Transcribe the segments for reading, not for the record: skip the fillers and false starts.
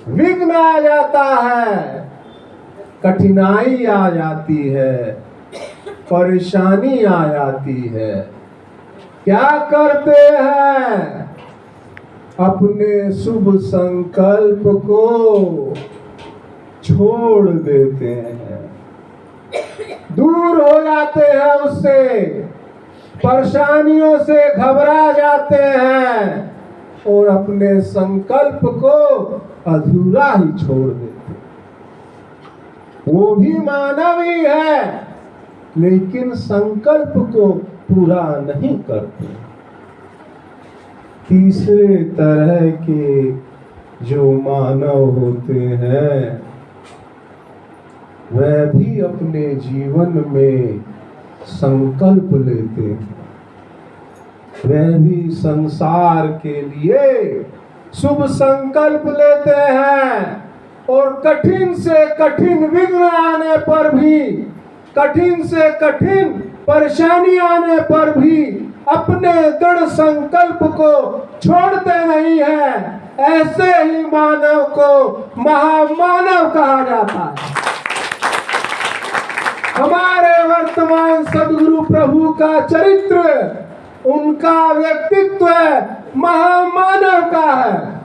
विघ्न आ जाता है, कठिनाई आ जाती है, परेशानी आ जाती है। क्या करते हैं? अपने शुभ संकल्प को छोड़ देते हैं, दूर हो जाते हैं उससे, परेशानियों से घबरा जाते हैं और अपने संकल्प को अधूरा ही छोड़ देते। वो भी मानव ही है, लेकिन संकल्प को पूरा नहीं करते। तीसरे तरह के जो मानव होते हैं, वह भी अपने जीवन में संकल्प लेते हैं। वह भी संसार के लिए शुभ संकल्प लेते हैं और कठिन से कठिन विघ्न आने पर भी, कठिन से कठिन परेशानी आने पर भी अपने दृढ़ संकल्प को छोड़ते नहीं है। ऐसे ही मानव को महामानव कहा जाता है। हमारे वर्तमान सदगुरु प्रभु का चरित्र, उनका व्यक्तित्व महामानव का है।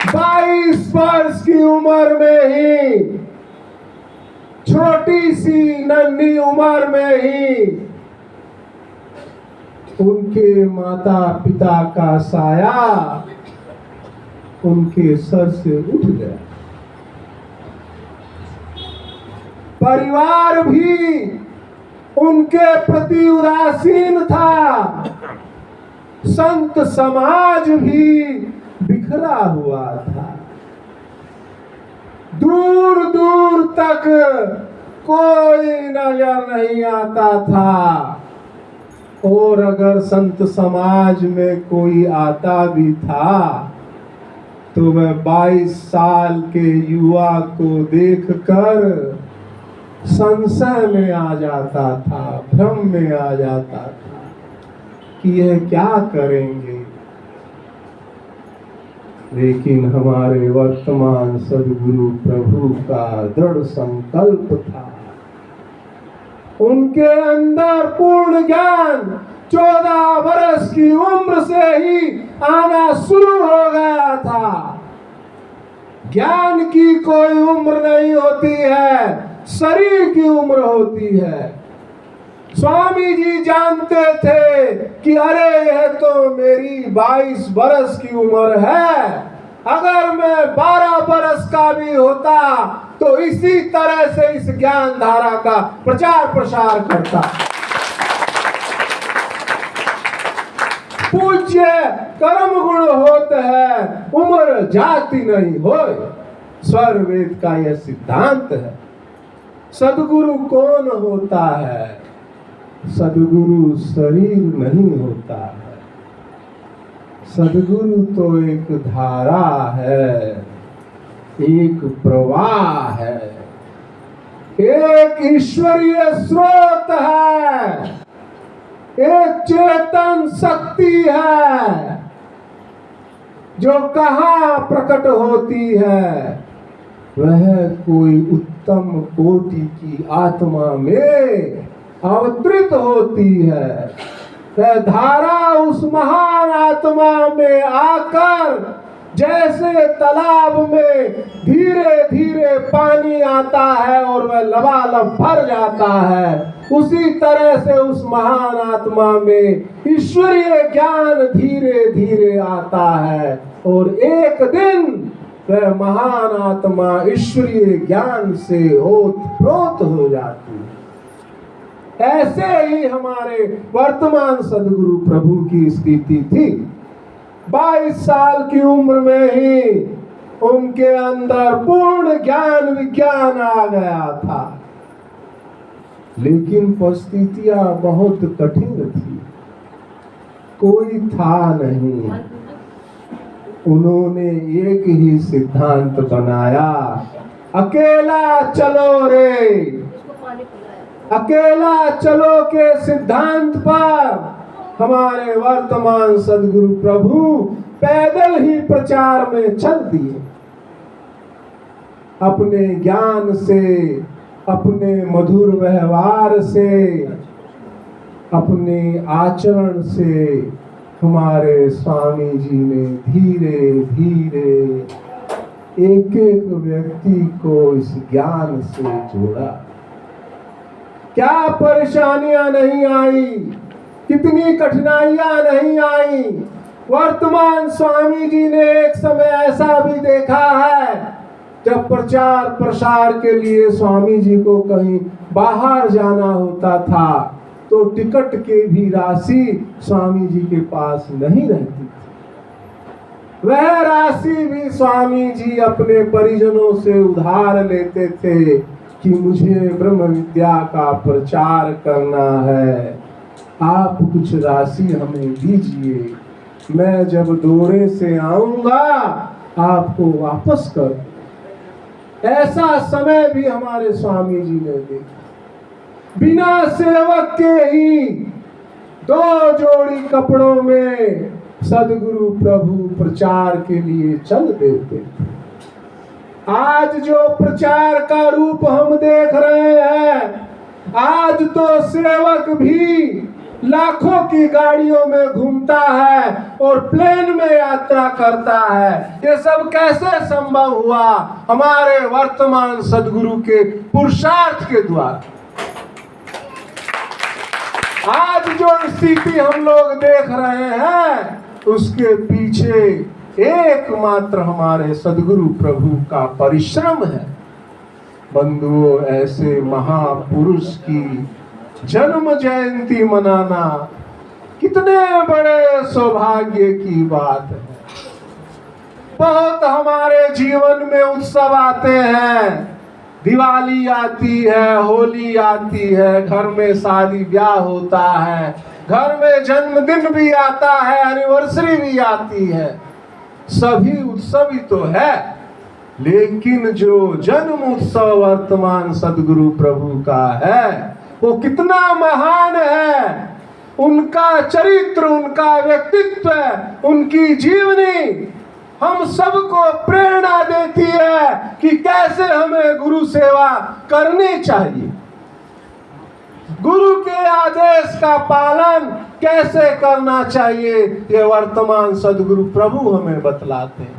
22 वर्ष की उम्र में ही, छोटी सी नन्ही उम्र में ही उनके माता पिता का साया उनके सर से उठ गया। परिवार भी उनके प्रति उदासीन था, संत समाज भी बिखरा हुआ था। दूर दूर तक कोई नजर नहीं आता था, और अगर संत समाज में कोई आता भी था तो वह 22 साल के युवा को देखकर संशय में आ जाता था, भ्रम में आ जाता था कि यह क्या करेंगे। लेकिन हमारे वर्तमान सदगुरु प्रभु का दृढ़ संकल्प था। उनके अंदर पूर्ण ज्ञान 14 वर्ष की उम्र से ही आना शुरू हो गया था। ज्ञान की कोई उम्र नहीं होती है, शरीर की उम्र होती है। स्वामी जी जानते थे कि अरे यह तो मेरी 22 बरस की उम्र है, अगर मैं 12 बरस का भी होता तो इसी तरह से इस ज्ञान धारा का प्रचार प्रसार करता। पूज्य कर्म गुण होते हैं, उम्र जाति नहीं होय, स्वर वेद का यह सिद्धांत है। सदगुरु कौन होता है? सदगुरु शरीर नहीं होता है। सदगुरु तो एक धारा है, एक प्रवाह है, एक ईश्वरीय स्रोत है, एक चेतन शक्ति है जो कहाँ प्रकट होती है, वह कोई उत्तम कोटि की आत्मा में अवतरित होती है। वह धारा उस महान आत्मा में आकर जैसे तालाब में धीरे धीरे पानी आता है और वह लबालब भर जाता है, उसी तरह से उस महान आत्मा में ईश्वरीय ज्ञान धीरे धीरे आता है और एक दिन वह महान आत्मा ईश्वरीय ज्ञान से ओतप्रोत हो जाती है। ऐसे ही हमारे वर्तमान सदगुरु प्रभु की स्थिति थी। 22 साल की उम्र में ही उनके अंदर पूर्ण ज्ञान विज्ञान आ गया था, लेकिन परिस्थितियां बहुत कठिन थी, कोई था नहीं। उन्होंने एक ही सिद्धांत बनाया, अकेला चलो रे। अकेला चलो के सिद्धांत पर हमारे वर्तमान सदगुरु प्रभु पैदल ही प्रचार में चल दिए। अपने ज्ञान से, अपने मधुर व्यवहार से, अपने आचरण से हमारे स्वामी जी ने धीरे धीरे एक एक व्यक्ति को इस ज्ञान से जोड़ा। क्या परेशानियां नहीं आई, कितनी कठिनाइयां नहीं आई। वर्तमान स्वामी जी ने एक समय ऐसा भी देखा है जब प्रचार प्रसार के लिए स्वामी जी को कहीं बाहर जाना होता था तो टिकट के भी राशि स्वामी जी के पास नहीं रहती थी। वह राशि भी स्वामी जी अपने परिजनों से उधार लेते थे कि मुझे ब्रह्म विद्या का प्रचार करना है, आप कुछ राशि हमें दीजिए, मैं जब दौरे से आऊंगा आपको वापस कर। ऐसा समय भी हमारे स्वामी जी ने देखा। बिना सेवक के ही 2 जोड़ी कपड़ों में सदगुरु प्रभु प्रचार के लिए चल देते थे। आज जो प्रचार का रूप हम देख रहे हैं, आज तो सेवक भी लाखों की गाड़ियों में घूमता है और प्लेन में यात्रा करता है। ये सब कैसे संभव हुआ? हमारे वर्तमान सदगुरु के पुरुषार्थ के द्वारा। आज जो स्थिति हम लोग देख रहे हैं उसके पीछे एकमात्र हमारे सदगुरु प्रभु का परिश्रम है। बंधुओं, ऐसे महापुरुष की जन्म जयंती मनाना कितने बड़े सौभाग्य की बात है। बहुत हमारे जीवन में उत्सव आते हैं, दिवाली आती है, होली आती है, घर में शादी ब्याह होता है, घर में जन्मदिन भी आता है, एनिवर्सरी भी आती है, सभी उत्सव ही तो है। लेकिन जो जन्म उत्सव वर्तमान सदगुरु प्रभु का है वो कितना महान है। उनका चरित्र, उनका व्यक्तित्व, उनकी जीवनी हम सबको प्रेरणा देती है कि कैसे हमें गुरु सेवा करनी चाहिए, गुरु के आदेश का पालन कैसे करना चाहिए। ये वर्तमान सदगुरु प्रभु हमें बतलाते हैं।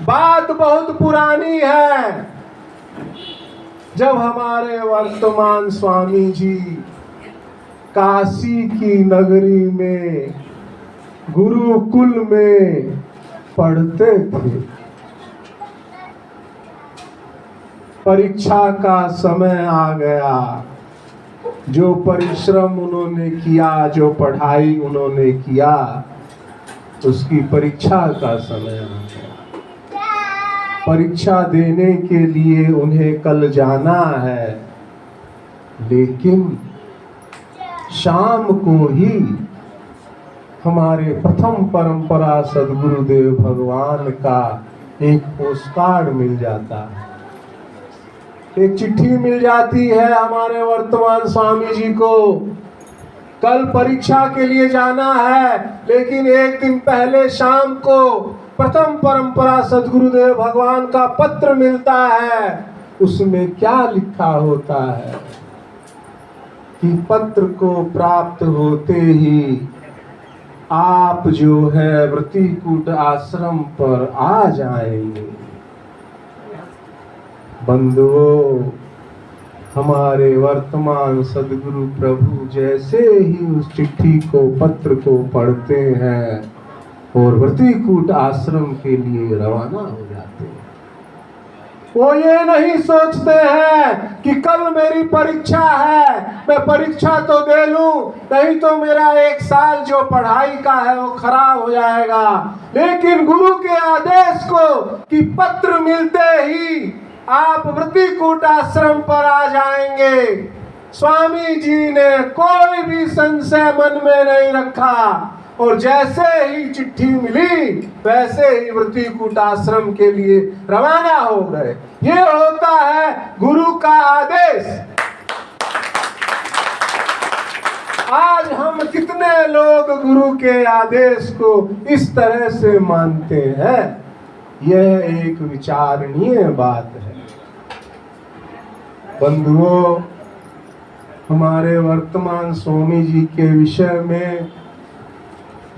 बात बहुत पुरानी है, जब हमारे वर्तमान स्वामी जी काशी की नगरी में गुरुकुल में पढ़ते थे। परीक्षा का समय आ गया। जो परिश्रम उन्होंने किया, जो पढ़ाई उन्होंने किया, उसकी परीक्षा का समय आ गया। परीक्षा देने के लिए उन्हें कल जाना है, लेकिन शाम को ही हमारे प्रथम परंपरा सदगुरुदेव भगवान का एक पोस्टकार्ड मिल जाता है, एक चिट्ठी मिल जाती है हमारे वर्तमान स्वामी जी को। कल परीक्षा के लिए जाना है, लेकिन एक दिन पहले शाम को प्रथम परंपरा सदगुरुदेव भगवान का पत्र मिलता है। उसमें क्या लिखा होता है कि पत्र को प्राप्त होते ही आप जो है वृत्तिकूट आश्रम पर आ जाएंगे। बंधुओं, हमारे वर्तमान सदगुरु प्रभु जैसे ही उस चिट्ठी को, पत्र को पढ़ते हैं और वृत्तिकूट आश्रम के लिए रवाना हो जाते हैं। वो ये नहीं सोचते हैं कि कल मेरी परीक्षा है, मैं परीक्षा तो दे लूं, नहीं तो मेरा 1 साल जो पढ़ाई का है वो खराब हो जाएगा। लेकिन गुरु के आदेश को कि पत्र मिलते ही आप वृत्तिकूट आश्रम पर आ जाएंगे, स्वामी जी ने कोई भी संशय मन में नहीं रखा और जैसे ही चिट्ठी मिली वैसे ही वृत्तिकूट आश्रम के लिए रवाना हो गए। ये होता है गुरु का आदेश। आज हम कितने लोग गुरु के आदेश को इस तरह से मानते हैं, यह एक विचारणीय बात है। बंधुओं, हमारे वर्तमान स्वामी जी के विषय में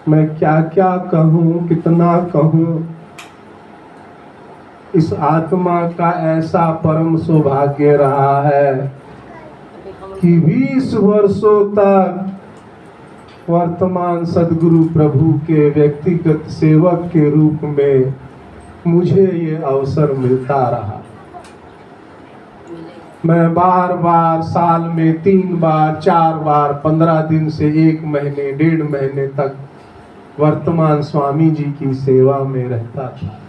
मैं क्या क्या कहूँ, कितना कहूँ। इस आत्मा का ऐसा परम सौभाग्य रहा है कि 20 वर्षों तक वर्तमान सदगुरु प्रभु के व्यक्तिगत सेवक के रूप में मुझे ये अवसर मिलता रहा। मैं बार बार साल में 3 बार 4 बार 15 दिन से 1 महीने 1.5 महीने तक वर्तमान स्वामी जी की सेवा में रहता था।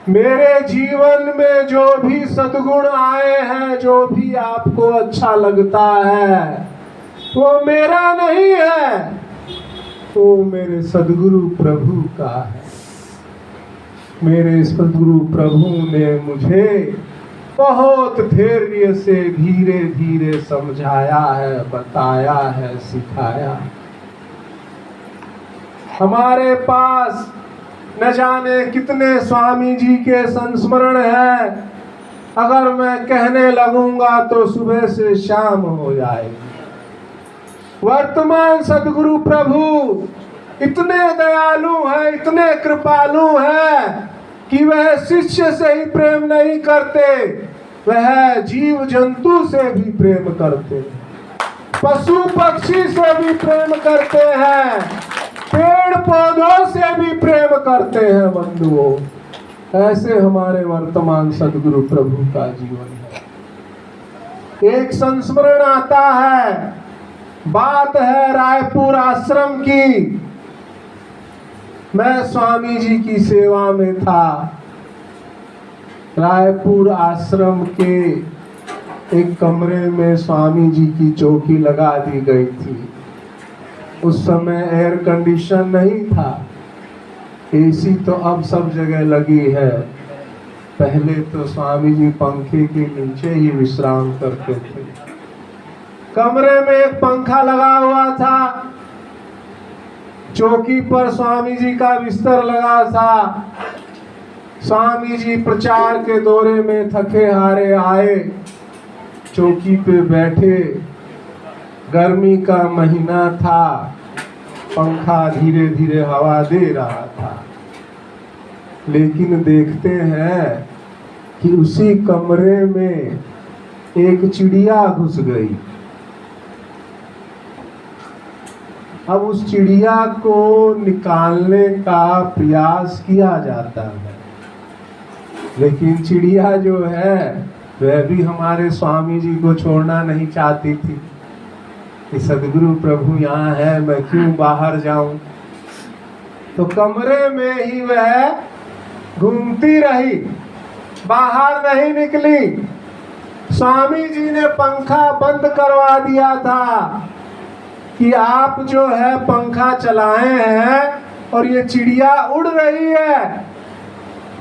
मेरे जीवन में जो भी सद्गुण आए हैं, जो भी आपको अच्छा लगता है, वो मेरा नहीं है, वो मेरे सद्गुरु प्रभु का है। मेरे सद्गुरु प्रभु ने मुझे बहुत धैर्य से धीरे धीरे समझाया है, बताया है, सिखाया। हमारे पास न जाने कितने स्वामी जी के संस्मरण हैं। अगर मैं कहने लगूंगा तो सुबह से शाम हो जाएगी। वर्तमान सदगुरु प्रभु इतने दयालु हैं, इतने कृपालु हैं कि वह शिष्य से ही प्रेम नहीं करते, वह जीव जंतु से भी प्रेम करते हैं, पशु पक्षी से भी प्रेम करते हैं, पेड़ पौधों से भी प्रेम करते हैं। बंधुओं, ऐसे हमारे वर्तमान सदगुरु प्रभु का जीवन है। एक संस्मरण आता है, बात है रायपुर आश्रम की। मैं स्वामी जी की सेवा में था। रायपुर आश्रम के एक कमरे में स्वामी जी की चौकी लगा दी गई थी। उस समय एयर कंडीशन नहीं था, एसी तो अब सब जगह लगी है। पहले तो स्वामी जी पंखे के नीचे ही विश्राम करते थे। कमरे में एक पंखा लगा हुआ था, चौकी पर स्वामी जी का बिस्तर लगा था। स्वामी जी प्रचार के दौरे में थके हारे आए, चौकी पे बैठे। गर्मी का महीना था, पंखा धीरे धीरे हवा दे रहा था। लेकिन देखते हैं कि उसी कमरे में एक चिड़िया घुस गई। अब उस चिड़िया को निकालने का प्रयास किया जाता है, लेकिन चिड़िया जो है वह भी हमारे स्वामी जी को छोड़ना नहीं चाहती थी कि सदगुरु प्रभु यहाँ है, मैं क्यों बाहर जाऊं। तो कमरे में ही वह घूमती रही, बाहर नहीं निकली। स्वामी जी ने पंखा बंद करवा दिया था कि आप जो है पंखा चलाए हैं और ये चिड़िया उड़ रही है,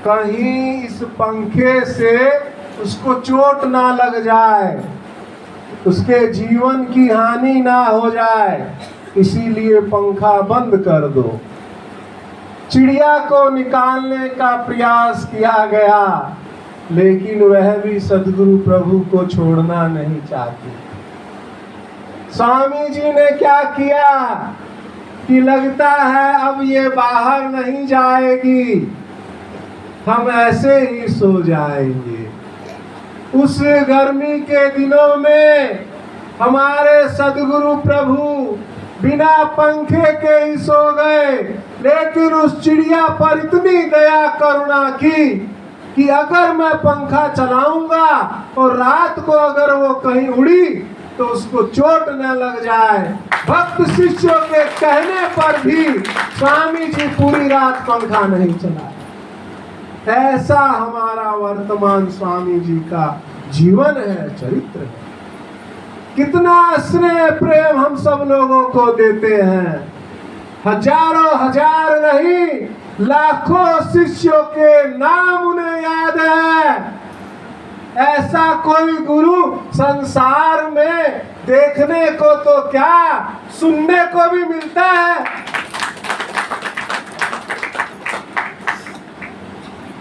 कहीं इस पंखे से उसको चोट ना लग जाए, उसके जीवन की हानि ना हो जाए, इसीलिए पंखा बंद कर दो। चिड़िया को निकालने का प्रयास किया गया, लेकिन वह भी सदगुरु प्रभु को छोड़ना नहीं चाहती। स्वामी जी ने क्या किया कि लगता है अब ये बाहर नहीं जाएगी, हम ऐसे ही सो जाएंगे। उस गर्मी के दिनों में हमारे सदगुरु प्रभु बिना पंखे के ही सो गए, लेकिन उस चिड़िया पर इतनी दया करुणा की कि अगर मैं पंखा चलाऊंगा और रात को अगर वो कहीं उड़ी तो उसको चोट न लग जाए। भक्त शिष्यों के कहने पर भी स्वामी जी पूरी रात पंखा नहीं चलाए। ऐसा हमारा वर्तमान स्वामी जी का जीवन है, चरित्र है। कितना स्नेह प्रेम हम सब लोगों को देते हैं। हजारों हजार नहीं, लाखों शिष्यों के नाम उन्हें याद है। ऐसा कोई गुरु संसार में देखने को तो क्या सुनने को भी मिलता है।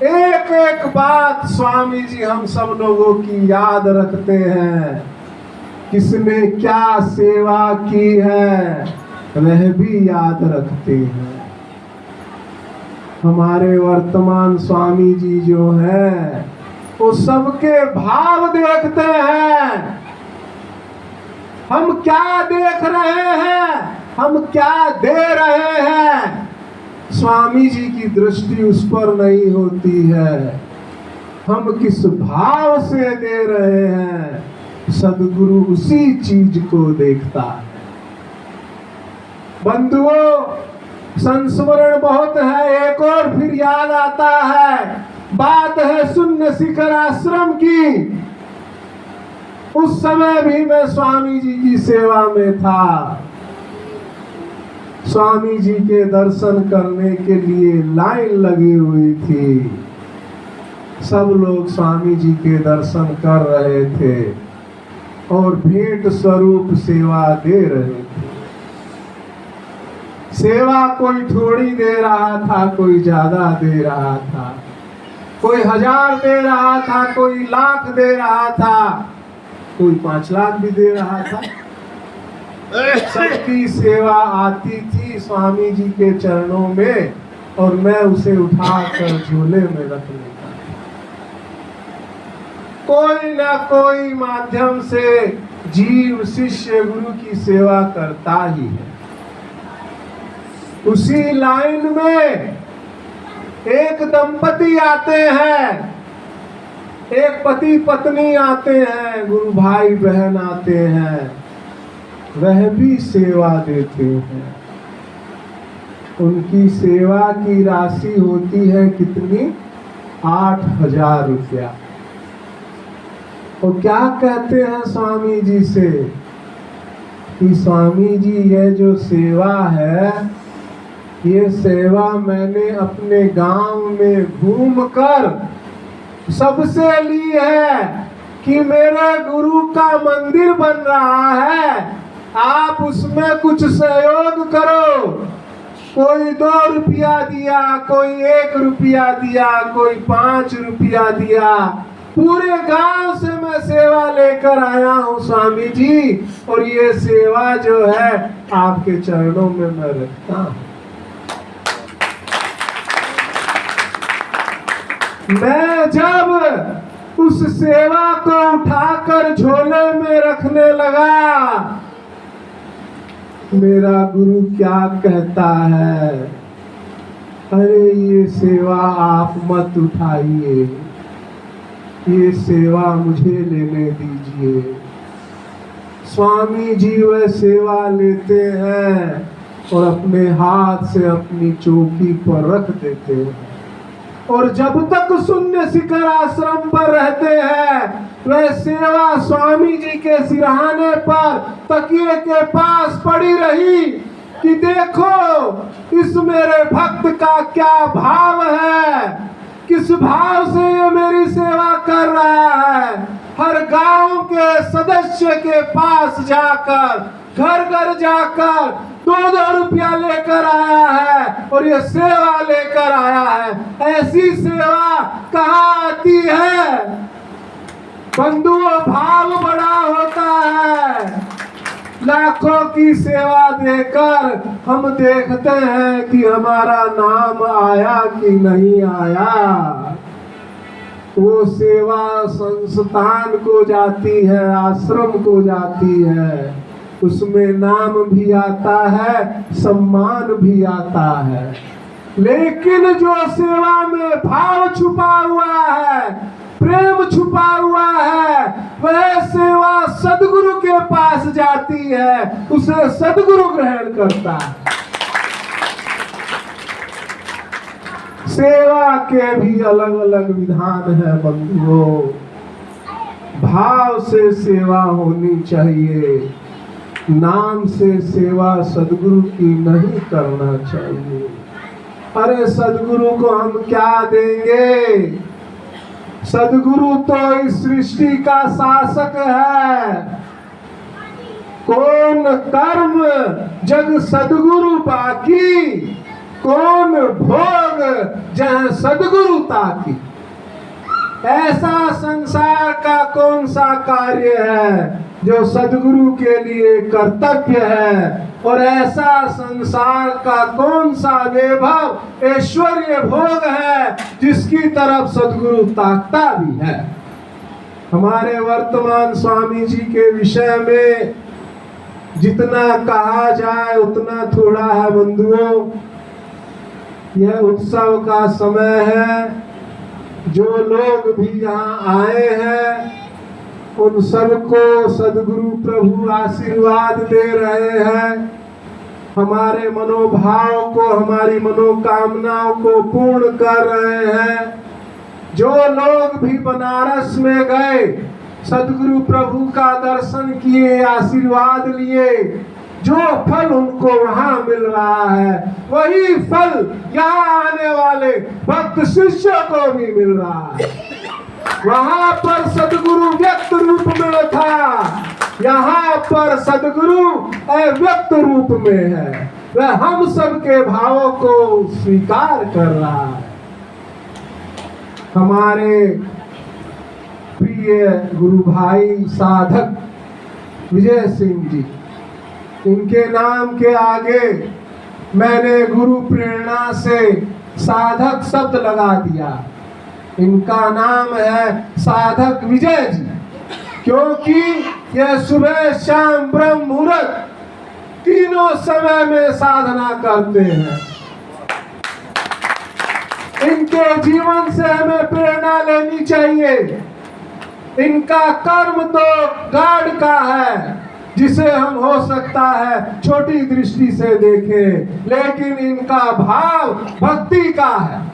एक एक बात स्वामी जी हम सब लोगों की याद रखते हैं। किसने क्या सेवा की है वह भी याद रखते हैं। हमारे वर्तमान स्वामी जी जो है वो सबके भाव देखते हैं। हम क्या देख रहे हैं, हम क्या दे रहे हैं, स्वामी जी की दृष्टि उस पर नहीं होती है। हम किस भाव से दे रहे हैं, सदगुरु उसी चीज को देखता है। बंधुओं, संस्मरण बहुत है। एक और फिर याद आता है, बात है शून्य शिखर आश्रम की। उस समय भी मैं स्वामी जी की सेवा में था। स्वामी जी के दर्शन करने के लिए लाइन लगी हुई थी। सब लोग स्वामी जी के दर्शन कर रहे थे और भेंट स्वरूप सेवा दे रहे थे। सेवा कोई थोड़ी दे रहा था, कोई ज्यादा दे रहा था, कोई 1000 दे रहा था, कोई लाख दे रहा था, कोई 5 लाख भी दे रहा था। सबकी सेवा आती थी स्वामी जी के चरणों में और मैं उसे उठाकर झोले में रख लेता। कोई ना कोई माध्यम से जीव शिष्य गुरु की सेवा करता ही है। उसी लाइन में एक दंपति आते हैं, एक पति पत्नी आते हैं, गुरु भाई बहन आते हैं, वह भी सेवा देते हैं। उनकी सेवा की राशि होती है कितनी? 8000 रुपया। वो क्या कहते हैं स्वामी जी से कि स्वामी जी ये जो सेवा है, ये सेवा मैंने अपने गांव में घूमकर सबसे ली है कि मेरे गुरु का मंदिर बन रहा है, आप उसमें कुछ सहयोग करो। कोई 2 रुपया दिया, कोई 1 रुपया दिया, कोई 5 रुपया दिया। पूरे गांव से मैं सेवा लेकर आया हूँ स्वामी जी, और ये सेवा जो है आपके चरणों में मैं रखता हूँ। मैं जब उस सेवा को उठाकर झोले में रखने लगा, मेरा गुरु क्या कहता है, अरे ये सेवा आप मत उठाइए, ये सेवा मुझे लेने दीजिए। स्वामी जी वह सेवा लेते हैं और अपने हाथ से अपनी चौकी पर रख देते हैं। और जब तक शून्य शिखर आश्रम पर रहते हैं, वह सेवा स्वामी जी के सिरहाने पर तकिए के पास पड़ी रही कि देखो इस मेरे भक्त का क्या भाव है, किस भाव से ये मेरी सेवा कर रहा है। हर गांव के सदस्य के पास जाकर, घर घर जाकर 2-2 रुपया लेकर आया है और ये सेवा लेकर आया है। ऐसी सेवा कहाँ आती है? बंधुओं, भाव बड़ा होता है। लाखों की सेवा देकर हम देखते हैं कि हमारा नाम आया कि नहीं आया। वो सेवा संस्थान को जाती है, आश्रम को जाती है, उसमें नाम भी आता है, सम्मान भी आता है। लेकिन जो सेवा में भाव छुपा हुआ है, प्रेम छुपा हुआ है, वह सेवा सदगुरु के पास जाती है, उसे सदगुरु ग्रहण करता है। सेवा के भी अलग अलग विधान है बंधुओं। भाव से सेवा होनी चाहिए, नाम से सेवा सदगुरु की नहीं करना चाहिए। अरे सदगुरु को हम क्या देंगे? सदगुरु तो इस सृष्टि का शासक है। कौन कर्म जग सदगुरु बाकी, कौन भोग जहाँ सदगुरु ताकी। ऐसा संसार का कौन सा कार्य है जो सदगुरु के लिए कर्तव्य है, और ऐसा संसार का कौन सा वैभव ऐश्वर्य भोग है जिसकी तरफ सदगुरु ताकता भी है। हमारे वर्तमान स्वामी जी के विषय में जितना कहा जाए उतना थोड़ा है बंधुओं। यह उत्सव का समय है, जो लोग भी यहाँ आए हैं उन सबको सदगुरु प्रभु आशीर्वाद दे रहे हैं। हमारे मनोभाव को, हमारी मनोकामनाओं को पूर्ण कर रहे हैं। जो लोग भी बनारस में गए, सदगुरु प्रभु का दर्शन किए, आशीर्वाद लिए, जो फल उनको वहां मिल रहा है वही फल यहाँ आने वाले भक्त शिष्यों को भी मिल रहा है। वहां पर सदगुरु व्यक्त रूप में था, यहाँ पर सदगुरु अव्यक्त रूप में है। वह हम सबके भावों को स्वीकार कर रहा है। हमारे प्रिय गुरु भाई साधक विजय सिंह जी, इनके नाम के आगे मैंने गुरु प्रेरणा से साधक शब्द लगा दिया। इनका नाम है साधक विजय जी, क्योंकि यह सुबह शाम ब्रह्म मुहूर्त तीनों समय में साधना करते हैं। इनके जीवन से हमें प्रेरणा लेनी चाहिए। इनका कर्म तो गाढ़ का है, जिसे हम हो सकता है छोटी दृष्टि से देखें, लेकिन इनका भाव भक्ति का है।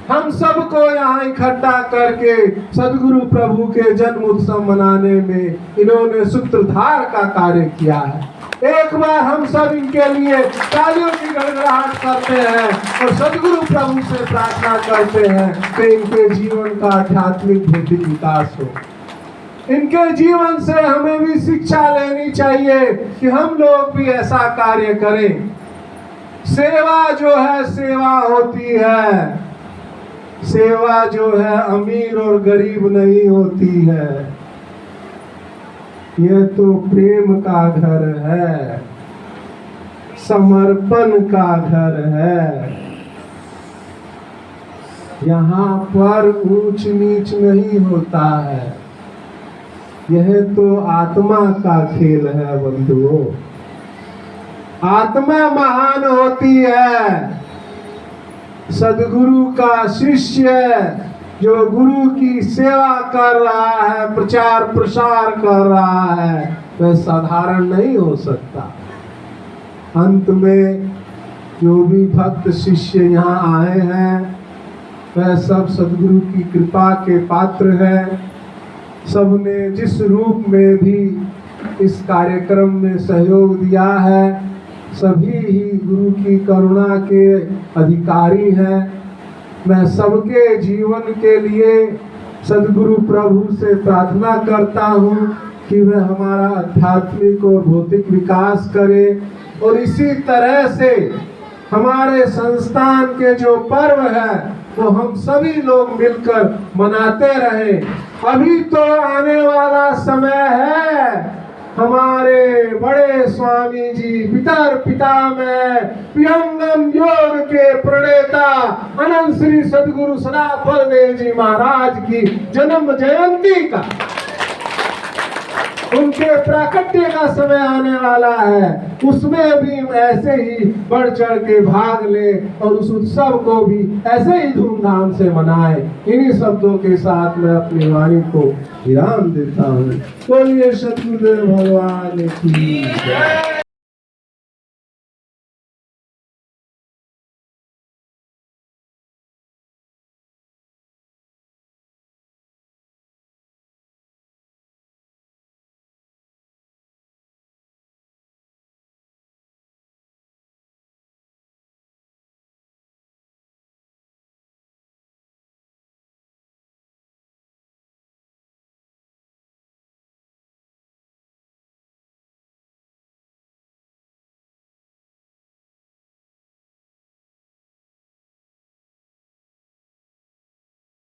हम सबको यहाँ इकट्ठा करके सदगुरु प्रभु के जन्म उत्सव मनाने में इन्होंने सूत्रधार का कार्य किया है। एक बार हम सब इनके लिए तालियों की गड़गड़ाहट करते हैं और सदगुरु प्रभु से प्रार्थना करते हैं कि इनके जीवन का आध्यात्मिक भौतिक विकास हो। इनके जीवन से हमें भी शिक्षा लेनी चाहिए कि हम लोग भी ऐसा कार्य करें। सेवा जो है सेवा होती है, सेवा जो है अमीर और गरीब नहीं होती है। यह तो प्रेम का घर है, समर्पण का घर है। यहाँ पर ऊंच नीच नहीं होता है। यह तो आत्मा का खेल है बंधुओं। आत्मा महान होती है। सदगुरु का शिष्य जो गुरु की सेवा कर रहा है, प्रचार प्रसार कर रहा है, वह साधारण नहीं हो सकता। अंत में जो भी भक्त शिष्य यहाँ आए हैं वह सब सदगुरु की कृपा के पात्र हैं। सबने जिस रूप में भी इस कार्यक्रम में सहयोग दिया है, सभी ही गुरु की करुणा के अधिकारी हैं। मैं सबके जीवन के लिए सदगुरु प्रभु से प्रार्थना करता हूँ कि वह हमारा आध्यात्मिक और भौतिक विकास करे, और इसी तरह से हमारे संस्थान के जो पर्व है वो हम सभी लोग मिलकर मनाते रहें। अभी तो आने वाला समय है। हमारे बड़े स्वामी जी पितर पितामह विहंगम योग के प्रणेता अनंत श्री सदगुरु सदाफल देव जी महाराज की जन्म जयंती का, उनके प्राकट्य का समय आने वाला है। उसमें भी ऐसे ही बढ़ चढ़ के भाग ले और उस उत्सव को भी ऐसे ही धूमधाम से मनाए। इन्हीं शब्दों के साथ मैं अपनी वाणी को विराम देता हूँ। बोलिए सतगुरुदेव भगवान की जय।